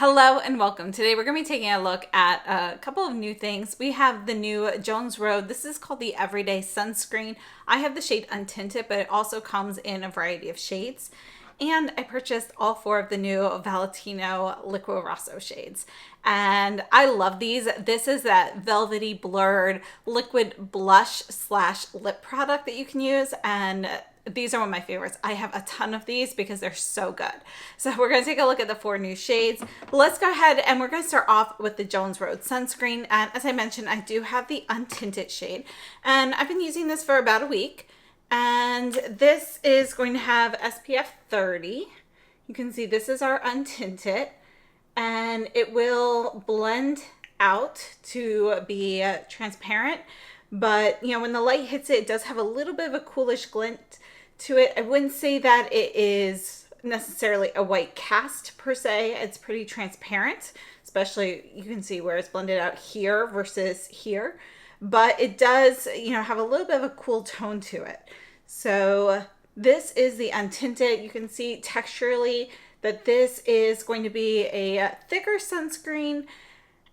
Hello and welcome. Today we're going to be taking a look at a couple of new things. We have the new Jones Road. This is called the Everyday Sunscreen. I have the shade Untinted, but it also comes in a variety of shades. And I purchased all four of the new Valentino Liquirosso shades. And I love these. This is that velvety blurred liquid blush / lip product that you can use, and these are one of my favorites. I have a ton of these because they're so good. So we're going to take a look at the four new shades. Let's go ahead and we're going to start off with the Jones Road sunscreen. And as I mentioned, I do have the Untinted shade, and I've been using this for about a week. And this is going to have SPF 30. You can see this is our Untinted, and it will blend out to be transparent. But you know, when the light hits it, it does have a little bit of a coolish glint to it. I wouldn't say that it is necessarily a white cast per se. It's pretty transparent, especially you can see where it's blended out here versus here. But it does, you know, have a little bit of a cool tone to it. So this is the Untinted. You can see texturally that this is going to be a thicker sunscreen,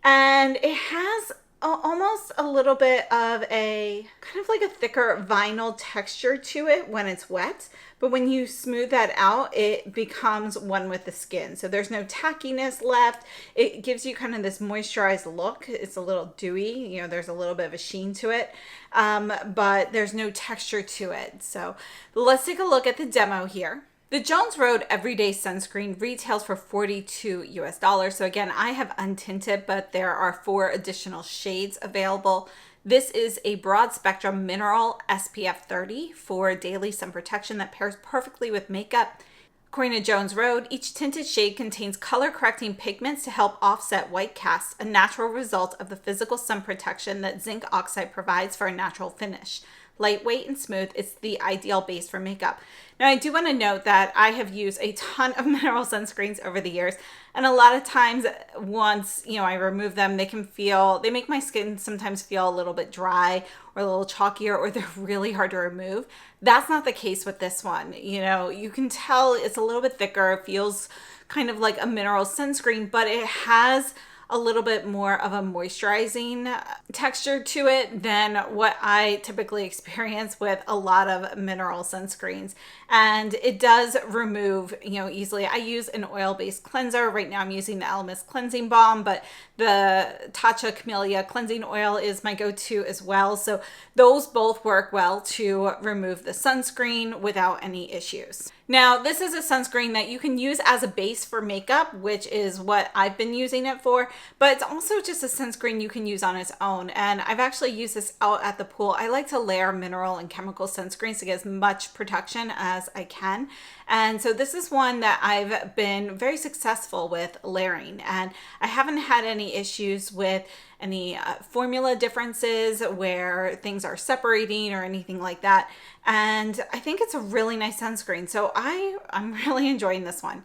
and it has almost a little bit of a kind of like a thicker vinyl texture to it when it's wet, but when you smooth that out, it becomes one with the skin. So there's no tackiness left. It gives you kind of this moisturized look. It's a little dewy, you know, there's a little bit of a sheen to it, but there's no texture to it. So let's take a look at the demo here. The Jones Road Everyday Sunscreen retails for $42 US. So again, I have Untinted, but there are 4 additional shades available. This is a broad spectrum mineral SPF 30 for daily sun protection that pairs perfectly with makeup. According to Jones Road, each tinted shade contains color correcting pigments to help offset white cast, a natural result of the physical sun protection that zinc oxide provides for a natural finish. Lightweight and smooth, it's the ideal base for makeup. Now, I do want to note that I have used a ton of mineral sunscreens over the years, and a lot of times once, you know, I remove them, they make my skin sometimes feel a little bit dry or a little chalkier, or they're really hard to remove. That's not the case with this one. You know, you can tell it's a little bit thicker. It feels kind of like a mineral sunscreen, but it has a little bit more of a moisturizing texture to it than what I typically experience with a lot of mineral sunscreens. And it does remove, you know, easily. I use an oil-based cleanser. Right now I'm using the Elemis Cleansing Balm, but the Tatcha Camellia Cleansing Oil is my go-to as well. So those both work well to remove the sunscreen without any issues. Now, this is a sunscreen that you can use as a base for makeup, which is what I've been using it for, but it's also just a sunscreen you can use on its own. And I've actually used this out at the pool. I like to layer mineral and chemical sunscreens to get as much protection as I can. And so this is one that I've been very successful with layering, and I haven't had any issues with any formula differences where things are separating or anything like that. And I think it's a really nice sunscreen. So I'm really enjoying this one.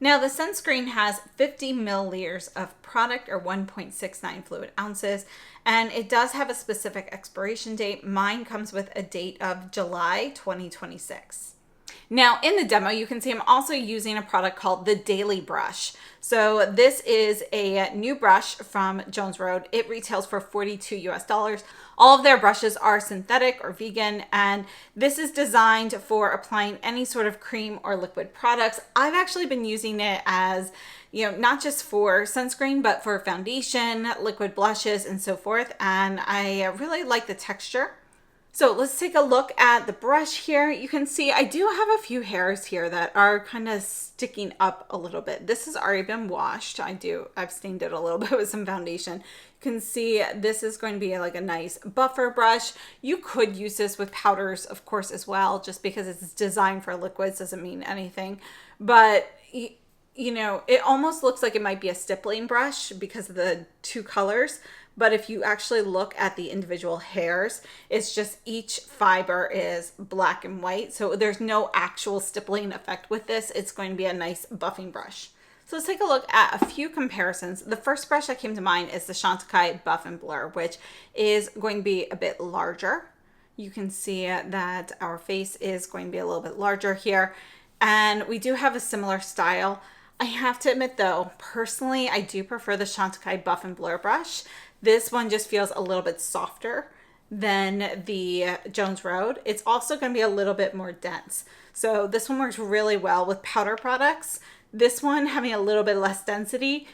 Now, the sunscreen has 50 milliliters of product, or 1.69 fluid ounces, and it does have a specific expiration date. Mine comes with a date of July 2026. Now, in the demo, you can see I'm also using a product called the Daily Brush. So this is a new brush from Jones Road. It retails for $42 US. All of their brushes are synthetic or vegan, and this is designed for applying any sort of cream or liquid products. I've actually been using it as, you know, not just for sunscreen, but for foundation, liquid blushes, and so forth. And I really like the texture. So let's take a look at the brush here. You can see I do have a few hairs here that are kind of sticking up a little bit. This has already been washed. I've stained it a little bit with some foundation. You can see this is going to be like a nice buffer brush. You could use this with powders, of course, as well. Just because it's designed for liquids doesn't mean anything. But you know, it almost looks like it might be a stippling brush because of the two colors. But if you actually look at the individual hairs, it's just each fiber is black and white. So there's no actual stippling effect with this. It's going to be a nice buffing brush. So let's take a look at a few comparisons. The first brush that came to mind is the Chantecaille Buff and Blur, which is going to be a bit larger. You can see that our face is going to be a little bit larger here. And we do have a similar style. I have to admit though, personally, I do prefer the Chantecaille Buff and Blur brush. This one just feels a little bit softer than the Jones Road. It's also going to be a little bit more dense. So this one works really well with powder products. This one having a little bit less density,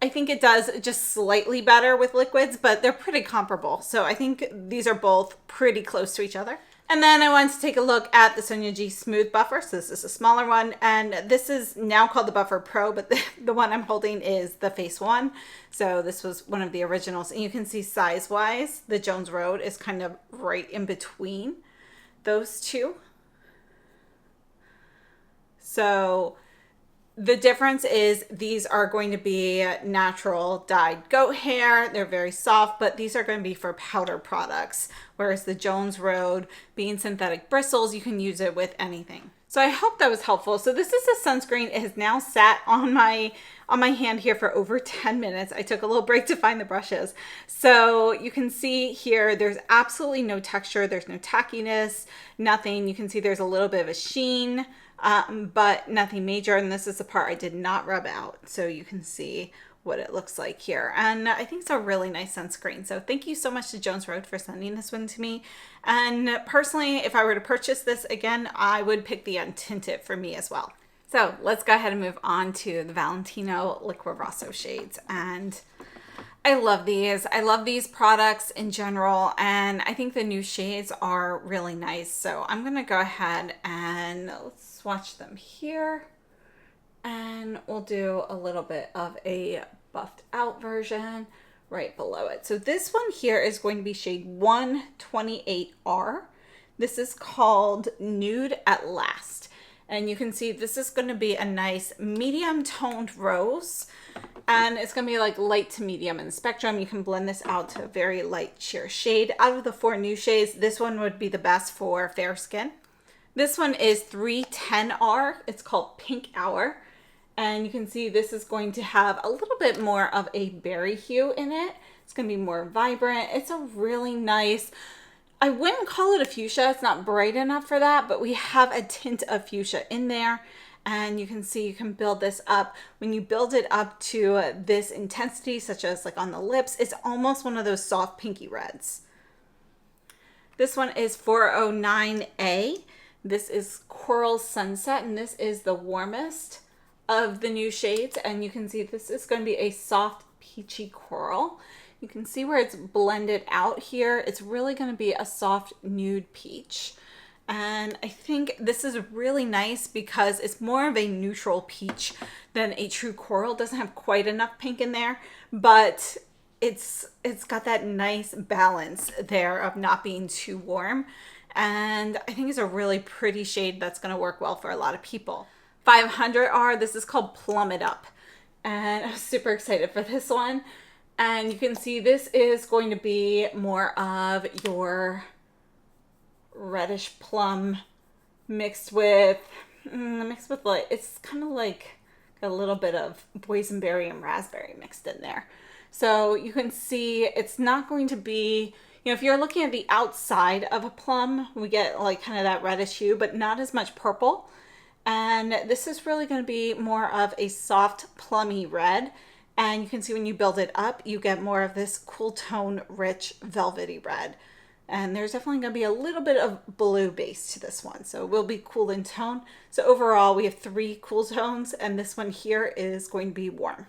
I think it does just slightly better with liquids, but they're pretty comparable. So I think these are both pretty close to each other. And then I wanted to take a look at the Sonia G Smooth Buffer. So this is a smaller one, and this is now called the Buffer Pro, but the one I'm holding is the Face One. So this was one of the originals. And you can see size-wise, the Jones Road is kind of right in between those two. So the difference is these are going to be natural dyed goat hair. They're very soft, but these are going to be for powder products. Whereas the Jones Road being synthetic bristles, you can use it with anything. So I hope that was helpful. So this is a sunscreen. It has now sat on my hand here for over 10 minutes. I took a little break to find the brushes. So you can see here, there's absolutely no texture. There's no tackiness, nothing. You can see there's a little bit of a sheen, but nothing major. And this is the part I did not rub out. So you can see what it looks like here. And I think it's a really nice sunscreen. So thank you so much to Jones Road for sending this one to me. And personally, if I were to purchase this again, I would pick the untinted for me as well. So let's go ahead and move on to the Valentino Liquirosso shades. And I love these. I love these products in general, and I think the new shades are really nice. So I'm gonna go ahead and let's swatch them here. And we'll do a little bit of a buffed out version right below it. So this one here is going to be shade 128R. This is called Nude at Last. And you can see this is going to be a nice medium toned rose. And it's going to be like light to medium in the spectrum. You can blend this out to a very light sheer shade. Out of the 4 new shades, this one would be the best for fair skin. This one is 310R. It's called Pink Hour. And you can see this is going to have a little bit more of a berry hue in it. It's going to be more vibrant. It's a really nice, I wouldn't call it a fuchsia. It's not bright enough for that, but we have a tint of fuchsia in there. And you can see you can build this up. When you build it up to this intensity, such as like on the lips, it's almost one of those soft pinky reds. This one is 409A. This is Coral Sunset, and this is the warmest of the new shades. And you can see this is going to be a soft peachy coral. You can see where it's blended out here. It's really going to be a soft nude peach. And I think this is really nice because it's more of a neutral peach than a true coral. It doesn't have quite enough pink in there, but it's got that nice balance there of not being too warm. And I think it's a really pretty shade that's going to work well for a lot of people. 500R, this is called Plum It Up. And I'm super excited for this one. And you can see this is going to be more of your reddish plum mixed with like, it's kind of like a little bit of boysenberry and raspberry mixed in there. So you can see it's not going to be, you know, if you're looking at the outside of a plum, we get like kind of that reddish hue, but not as much purple. And this is really going to be more of a soft plummy red. And you can see when you build it up, you get more of this cool tone, rich, velvety red. And there's definitely going to be a little bit of blue base to this one. So it will be cool in tone. So overall, we have 3 cool tones, and this one here is going to be warm.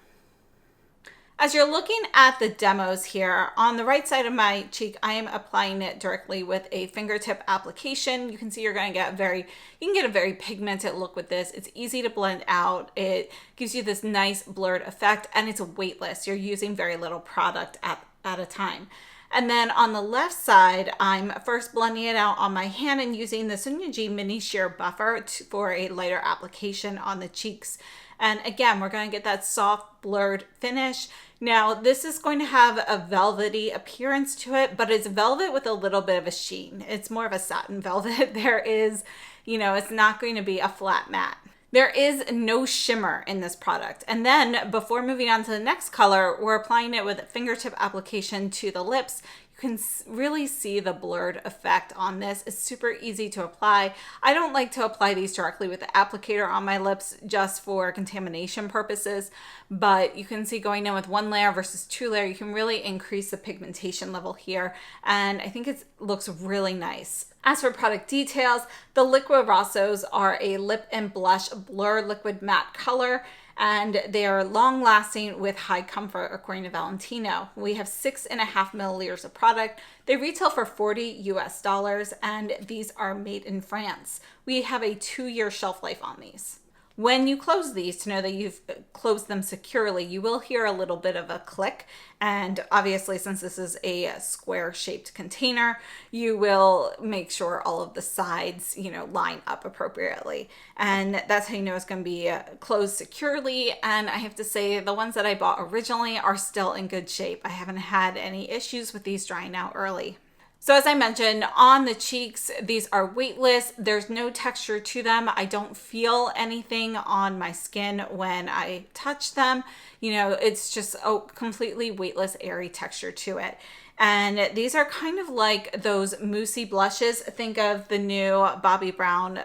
As you're looking at the demos here, on the right side of my cheek, I am applying it directly with a fingertip application. You can see you're going to get you can get a very pigmented look with this. It's easy to blend out. It gives you this nice blurred effect, and it's weightless. You're using very little product at a time. And then on the left side, I'm first blending it out on my hand and using the Sonia G Mini Sheer Buffer for a lighter application on the cheeks. And again, we're going to get that soft blurred finish. Now, this is going to have a velvety appearance to it, but it's velvet with a little bit of a sheen. It's more of a satin velvet. There is, you know, it's not going to be a flat matte. There is no shimmer in this product. And then before moving on to the next color, we're applying it with a fingertip application to the lips. You You can really see the blurred effect on this. It's super easy to apply. I don't like to apply these directly with the applicator on my lips just for contamination purposes, but you can see going in with 1 layer versus 2 layer, you can really increase the pigmentation level here, and I think it looks really nice. As for product details, the Liquirossos are a lip and blush blur liquid matte color, and they are long lasting with high comfort according to Valentino. We have 6.5 milliliters of product. They retail for $40 US, and these are made in France. We have a 2-year shelf life on these. When you close these, to know that you've closed them securely, you will hear a little bit of a click. And obviously, since this is a square shaped container, you will make sure all of the sides, line up appropriately. And that's how you know it's going to be closed securely. And I have to say, the ones that I bought originally are still in good shape. I haven't had any issues with these drying out early. So as I mentioned, on the cheeks, these are weightless. There's no texture to them. I don't feel anything on my skin when I touch them. It's just a completely weightless, airy texture to it. And these are kind of like those moussey blushes. Think of the new Bobbi Brown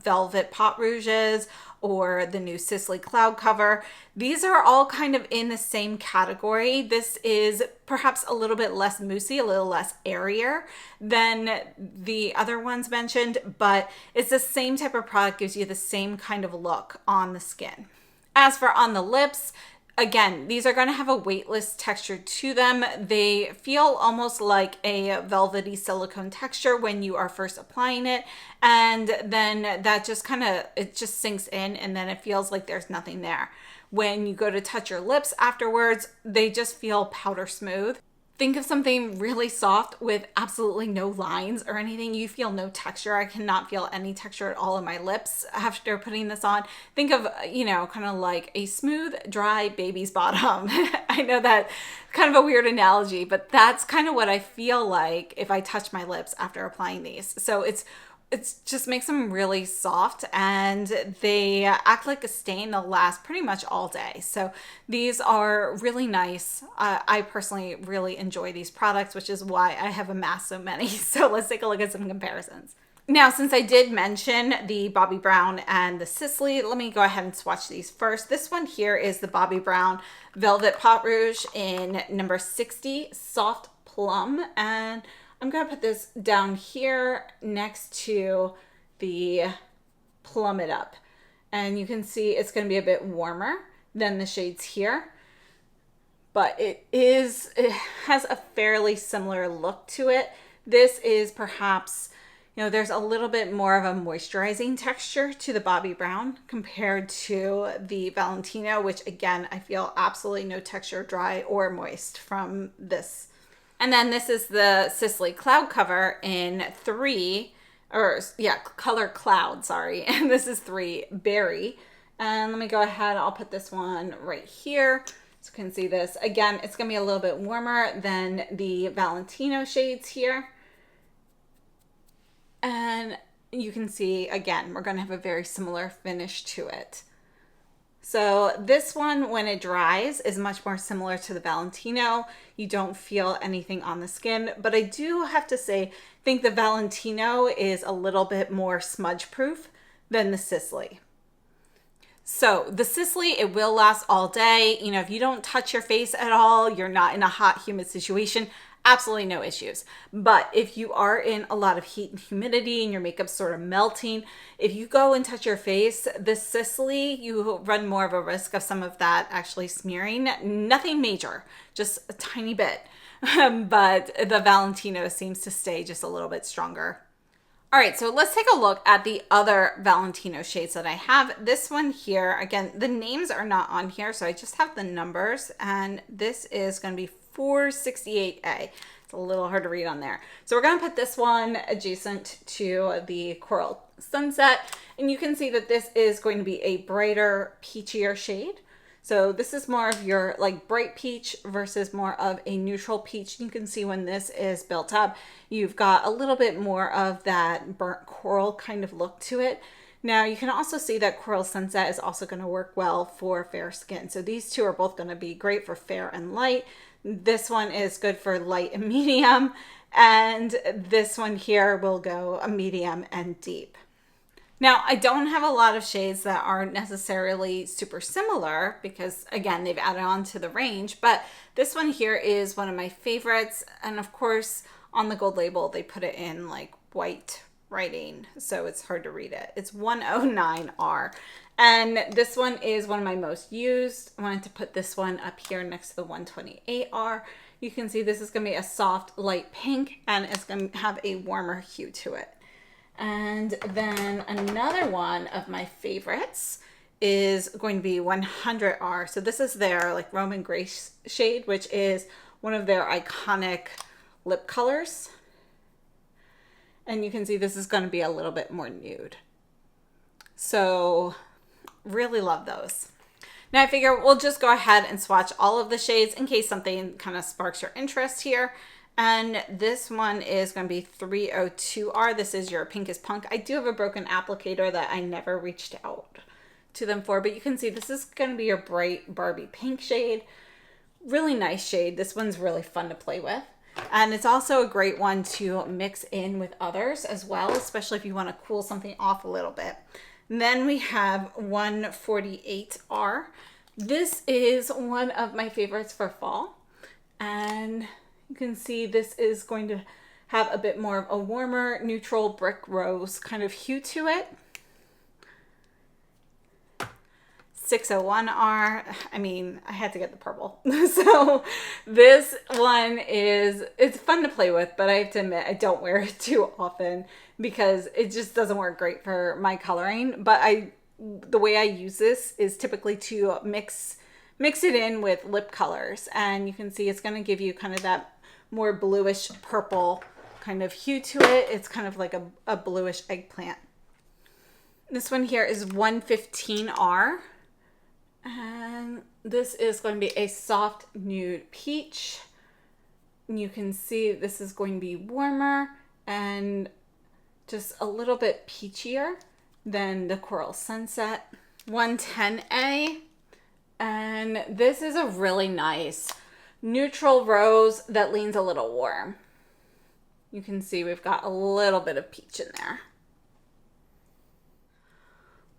Velvet Pot Rouges or the new Sisley Cloud Cover. These are all kind of in the same category. This is perhaps a little bit less moussey, a little less airier than the other ones mentioned, but it's the same type of product, gives you the same kind of look on the skin. As for on the lips, again, these are going to have a weightless texture to them. They feel almost like a velvety silicone texture when you are first applying it. And then that just it just sinks in, and then it feels like there's nothing there. When you go to touch your lips afterwards, they just feel powder smooth. Think of something really soft with absolutely no lines or anything. You feel no texture. I cannot feel any texture at all in my lips after putting this on. Think of, kind of like a smooth, dry baby's bottom. I know that kind of a weird analogy, but that's kind of what I feel like if I touch my lips after applying these. So it's just makes them really soft, and they act like a stain. They'll last pretty much all day. So these are really nice. I personally really enjoy these products, which is why I have amassed so many. So let's take a look at some comparisons. Now, since I did mention the Bobbi Brown and the Sisley, let me go ahead and swatch these first. This one here is the Bobbi Brown Velvet Pot Rouge in number 60, Soft Plum, and I'm going to put this down here next to the Plum It Up. And you can see it's going to be a bit warmer than the shades here. But it has a fairly similar look to it. This is perhaps, there's a little bit more of a moisturizing texture to the Bobbi Brown compared to the Valentino, which again, I feel absolutely no texture, dry or moist from this. And then this is the Sisley Cloud Cover in Color Cloud, sorry. And this is 3 Berry. And let me go ahead, I'll put this one right here so you can see this. Again, it's gonna be a little bit warmer than the Valentino shades here. And you can see, again, we're gonna have a very similar finish to it. So this one, when it dries, is much more similar to the Valentino. You don't feel anything on the skin, but I do have to say, I think the Valentino is a little bit more smudge proof than the Sisley. So the Sisley, it will last all day. If you don't touch your face at all, you're not in a hot, humid situation, absolutely no issues. But if you are in a lot of heat and humidity and your makeup's sort of melting, if you go and touch your face, the Sisley, you run more of a risk of some of that actually smearing. Nothing major, just a tiny bit. But the Valentino seems to stay just a little bit stronger. All right, so let's take a look at the other Valentino shades that I have. This one here, again, the names are not on here, so I just have the numbers, and this is going to be 468A. It's a little hard to read on there. So we're going to put this one adjacent to the Coral Sunset, and you can see that this is going to be a brighter, peachier shade. So this is more of your like bright peach versus more of a neutral peach. You can see when this is built up, you've got a little bit more of that burnt coral kind of look to it. Now you can also see that Coral Sunset is also going to work well for fair skin. So these two are both going to be great for fair and light. This one is good for light and medium, and this one here will go a medium and deep. Now, I don't have a lot of shades that are necessarily super similar because, again, they've added on to the range, but this one here is one of my favorites. And of course, on the gold label, they put it in like white writing, so it's hard to read it. It's 109R. And this one is one of my most used. I wanted to put this one up here next to the 128R. You can see this is going to be a soft light pink, and it's going to have a warmer hue to it. And then another one of my favorites is going to be 100R. So this is their like Roman Grace shade, which is one of their iconic lip colors. And you can see this is going to be a little bit more nude. So really love those. Now I figure we'll just go ahead and swatch all of the shades in case something kind of sparks your interest here. And this one is going to be 302R. This is your Pinkest Punk. I do have a broken applicator that I never reached out to them for, but you can see this is going to be your bright Barbie pink shade. Really nice shade. This one's really fun to play with. And it's also a great one to mix in with others as well, especially if you want to cool something off a little bit. And then we have 148R. This is one of my favorites for fall. And you can see this is going to have a bit more of a warmer, neutral brick rose kind of hue to it. 601R, I mean, I had to get the purple. So this one it's fun to play with, but I have to admit I don't wear it too often because it just doesn't work great for my coloring. But the way I use this is typically to mix it in with lip colors, and you can see it's going to give you kind of that more bluish purple kind of hue to it. It's kind of like a bluish eggplant. This one here is 115R, and this is going to be a soft nude peach. You can see this is going to be warmer and just a little bit peachier than the Coral Sunset. 110A, and this is a really nice neutral rose that leans a little warm. You can see we've got a little bit of peach in there.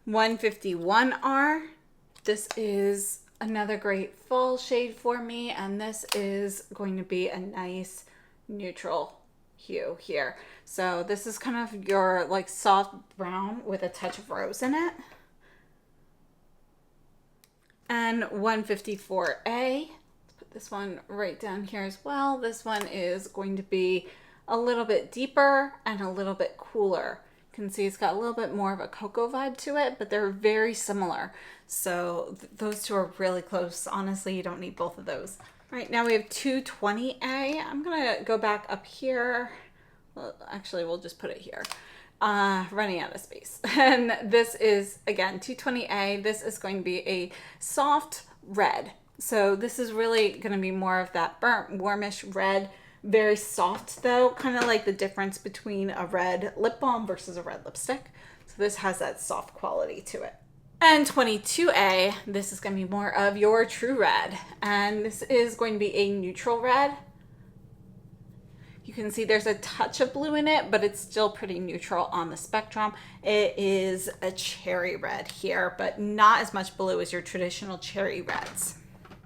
151R. This is another great fall shade for me, and this is going to be a nice neutral hue here. So this is kind of your like soft brown with a touch of rose in it. And 154A. This one right down here as well. This one is going to be a little bit deeper and a little bit cooler. You can see it's got a little bit more of a cocoa vibe to it, but they're very similar. So those two are really close. Honestly, you don't need both of those. All right, now we have 220A. I'm gonna go back up here. Well, actually, we'll just put it here. Running out of space. And this is, again, 220A. This is going to be a soft red. So this is really going to be more of that burnt, warmish red. Very soft though, kind of like the difference between a red lip balm versus a red lipstick. So this has that soft quality to it. And 22A, this is going to be more of your true red. And this is going to be a neutral red. You can see there's a touch of blue in it, but it's still pretty neutral on the spectrum. It is a cherry red here, but not as much blue as your traditional cherry reds.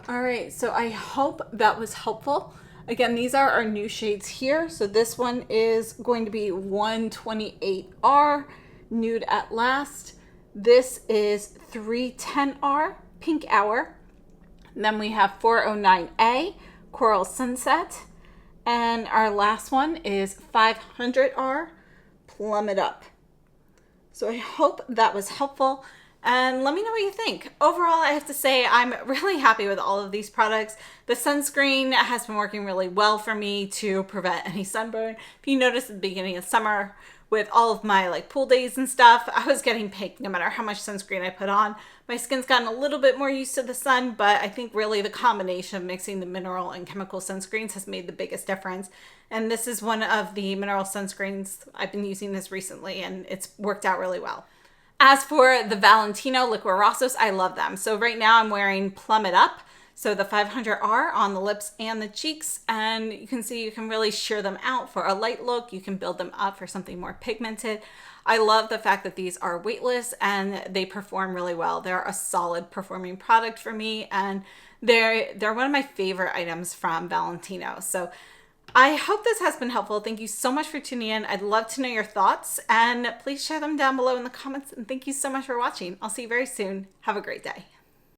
All right, so I hope that was helpful. Again, these are our new shades here. So this one is going to be 128R, Nude at Last. This is 310R, Pink Hour. And then we have 409A, Coral Sunset. And our last one is 500R, Plum It Up. So I hope that was helpful. And let me know what you think. Overall, I have to say I'm really happy with all of these products. The sunscreen has been working really well for me to prevent any sunburn. If you notice at the beginning of summer with all of my like pool days and stuff, I was getting pink no matter how much sunscreen I put on. My skin's gotten a little bit more used to the sun, but I think really the combination of mixing the mineral and chemical sunscreens has made the biggest difference. And this is one of the mineral sunscreens. I've been using this recently and it's worked out really well. As for the Valentino Liquirossos, I love them. So right now I'm wearing Plum It Up. So the 500R on the lips and the cheeks, and you can see you can really sheer them out for a light look. You can build them up for something more pigmented. I love the fact that these are weightless and they perform really well. They're a solid performing product for me, and they're one of my favorite items from Valentino. So I hope this has been helpful. Thank you so much for tuning in. I'd love to know your thoughts, and please share them down below in the comments. And thank you so much for watching. I'll see you very soon. Have a great day.